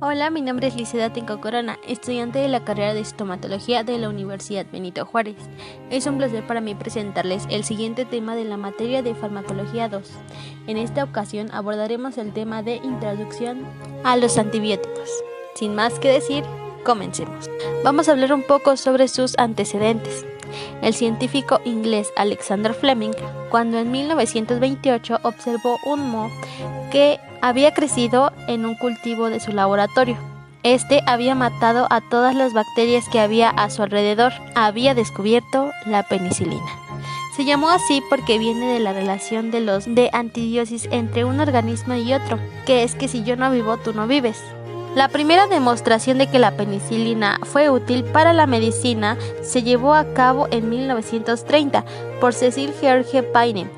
Hola, mi nombre es Liceda Tenco Corona, estudiante de la carrera de estomatología de la Universidad Benito Juárez. Es un placer para mí presentarles el siguiente tema de la materia de farmacología 2. En esta ocasión abordaremos el tema de introducción a los antibióticos. Sin más que decir, comencemos. Vamos a hablar un poco sobre sus antecedentes. El científico inglés Alexander Fleming, cuando en 1928 observó un moho que había crecido en un cultivo de su laboratorio. Este había matado a todas las bacterias que había a su alrededor. Había descubierto la penicilina. Se llamó así porque viene de la relación de antibiosis entre un organismo y otro, que es que si yo no vivo, tú no vives. La primera demostración de que la penicilina fue útil para la medicina se llevó a cabo en 1930 por Cecil George Payne,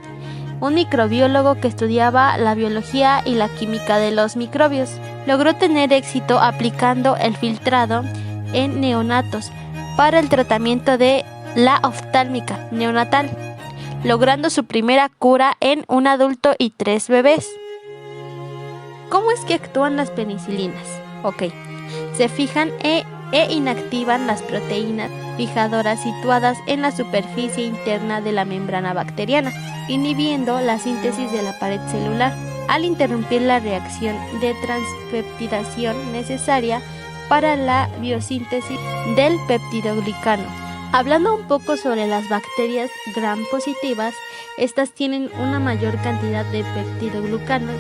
un microbiólogo que estudiaba la biología y la química de los microbios. Logró tener éxito aplicando el filtrado en neonatos para el tratamiento de la oftálmica neonatal, logrando su primera cura en un adulto y 3 bebés. ¿Cómo es que actúan las penicilinas? Se fijan e inactivan las proteínas fijadoras situadas en la superficie interna de la membrana bacteriana, inhibiendo la síntesis de la pared celular, al interrumpir la reacción de transpeptidación necesaria para la biosíntesis del peptidoglicano. Hablando un poco sobre las bacterias gram positivas, estas tienen una mayor cantidad de peptidoglucanos.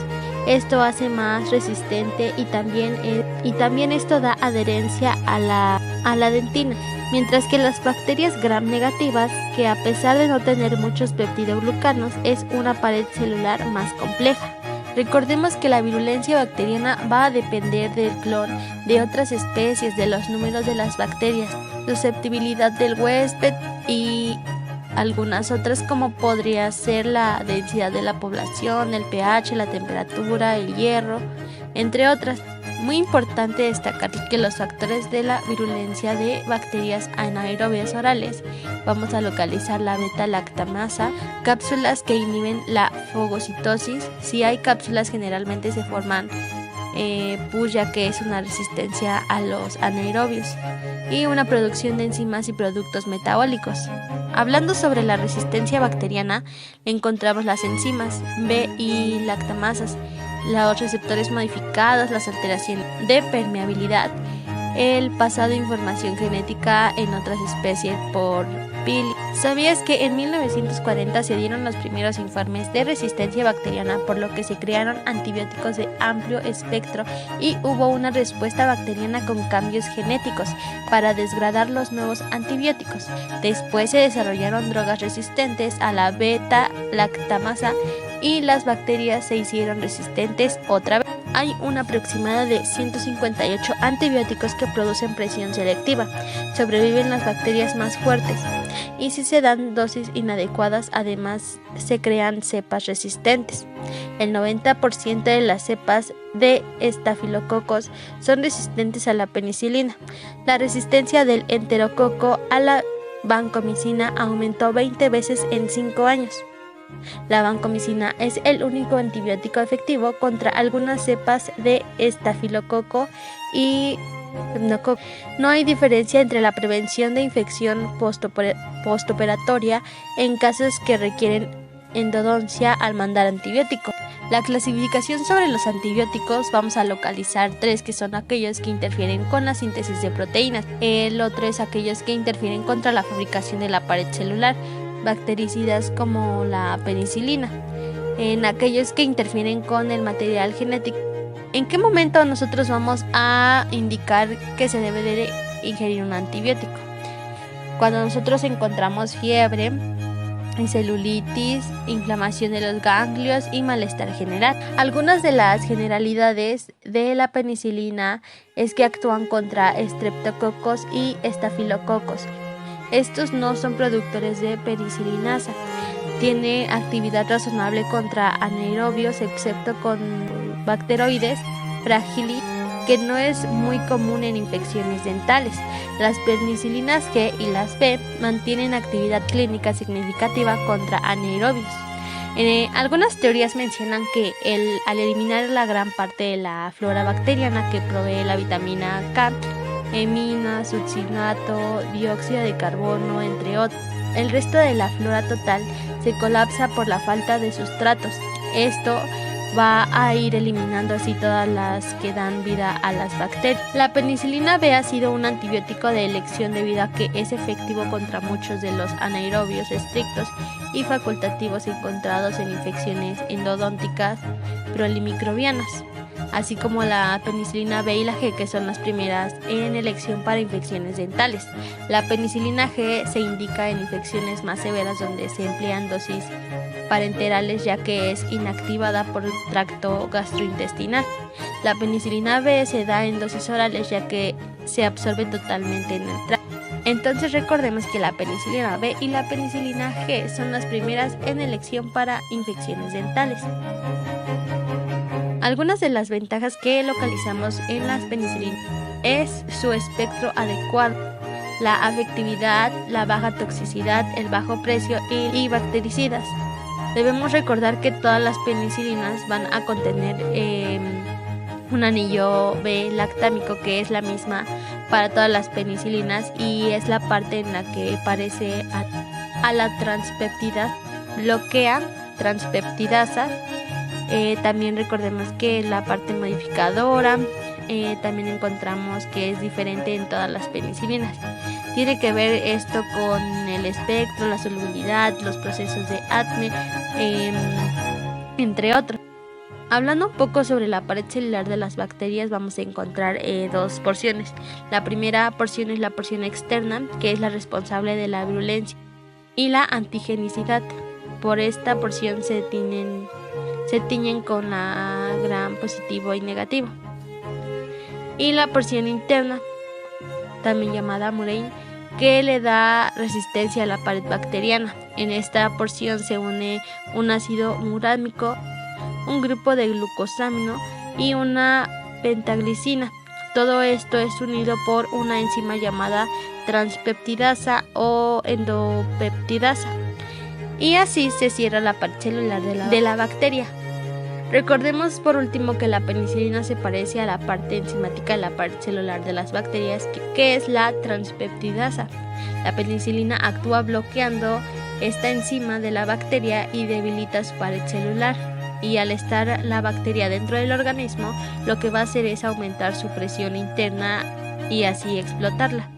Esto hace más resistente y también esto da adherencia a la dentina, mientras que las bacterias gram negativas, que a pesar de no tener muchos peptidoglucanos, es una pared celular más compleja. Recordemos que la virulencia bacteriana va a depender del clon, de otras especies, de los números de las bacterias, susceptibilidad del huésped y algunas otras como podría ser la densidad de la población, el pH, la temperatura, el hierro, entre otras. Muy importante destacar que los factores de la virulencia de bacterias anaerobias orales, vamos a localizar la beta-lactamasa, cápsulas que inhiben la fagocitosis. Si hay cápsulas generalmente se forman puya, que es una resistencia a los anaerobios, y una producción de enzimas y productos metabólicos. Hablando sobre la resistencia bacteriana, encontramos las enzimas B y lactamasas, los receptores modificados, las alteraciones de permeabilidad, el pasado de información genética en otras especies por Pili. ¿Sabías que en 1940 se dieron los primeros informes de resistencia bacteriana, por lo que se crearon antibióticos de amplio espectro y hubo una respuesta bacteriana con cambios genéticos para desgradar los nuevos antibióticos? Después se desarrollaron drogas resistentes a la beta-lactamasa y las bacterias se hicieron resistentes otra vez. Hay un aproximado de 158 antibióticos que producen presión selectiva. Sobreviven las bacterias más fuertes y si se dan dosis inadecuadas, además se crean cepas resistentes. El 90% de las cepas de estafilococos son resistentes a la penicilina. La resistencia del enterococo a la vancomicina aumentó 20 veces en 5 años. La vancomicina es el único antibiótico efectivo contra algunas cepas de estafilococo y pneumococo. No hay diferencia entre la prevención de infección postoperatoria en casos que requieren endodoncia al mandar antibiótico. La clasificación sobre los antibióticos, vamos a localizar 3, que son aquellos que interfieren con la síntesis de proteínas. El otro es aquellos que interfieren contra la fabricación de la pared celular, bactericidas como la penicilina. En aquellos que interfieren con el material genético. ¿En qué momento nosotros vamos a indicar que se debe de ingerir un antibiótico? Cuando nosotros encontramos fiebre, celulitis, inflamación de los ganglios y malestar general. Algunas de las generalidades de la penicilina es que actúan contra estreptococos y estafilococos. Estos no son productores de penicilinasa. Tiene actividad razonable contra anaerobios, excepto con bacteroides fragili, que no es muy común en infecciones dentales. Las penicilinas G y las B mantienen actividad clínica significativa contra anaerobios. Algunas teorías mencionan que al eliminar la gran parte de la flora bacteriana que provee la vitamina K, hemina, succinato, dióxido de carbono, entre otros, el resto de la flora total se colapsa por la falta de sustratos. Esto va a ir eliminando así todas las que dan vida a las bacterias. La penicilina B ha sido un antibiótico de elección debido a que es efectivo contra muchos de los anaerobios estrictos y facultativos encontrados en infecciones endodónticas prolimicrobianas, así como la penicilina B y la G, que son las primeras en elección para infecciones dentales. La penicilina G se indica en infecciones más severas donde se emplean dosis parenterales ya que es inactivada por el tracto gastrointestinal. La penicilina B se da en dosis orales ya que se absorbe totalmente en el tracto. Entonces recordemos que la penicilina B y la penicilina G son las primeras en elección para infecciones dentales. Algunas de las ventajas que localizamos en las penicilinas es su espectro adecuado, la afectividad, la baja toxicidad, el bajo precio y bactericidas. Debemos recordar que todas las penicilinas van a contener un anillo B lactámico, que es la misma para todas las penicilinas y es la parte en la que parece a la transpeptidasa, bloquea transpeptidasas. También recordemos que la parte modificadora también encontramos que es diferente en todas las penicilinas. Tiene que ver esto con el espectro, la solubilidad, los procesos de ADME, entre otros. Hablando un poco sobre la pared celular de las bacterias, vamos a encontrar dos porciones. La primera porción es la porción externa, que es la responsable de la virulencia y la antigenicidad. Por esta porción se tiñen con la gran positivo y negativo. Y la porción interna, también llamada murein, que le da resistencia a la pared bacteriana. En esta porción se une un ácido murámico, un grupo de glucosamino y una pentaglicina. Todo esto es unido por una enzima llamada transpeptidasa o endopeptidasa. Y así se cierra la pared celular de la bacteria. Recordemos por último que la penicilina se parece a la parte enzimática de la pared celular de las bacterias, que es la transpeptidasa. La penicilina actúa bloqueando esta enzima de la bacteria y debilita su pared celular. Y al estar la bacteria dentro del organismo, lo que va a hacer es aumentar su presión interna y así explotarla.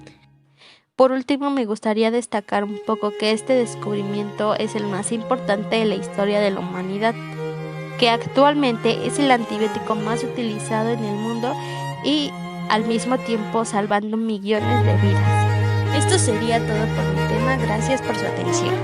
Por último, me gustaría destacar un poco que este descubrimiento es el más importante de la historia de la humanidad, que actualmente es el antibiótico más utilizado en el mundo y al mismo tiempo salvando millones de vidas. Esto sería todo por mi tema, gracias por su atención.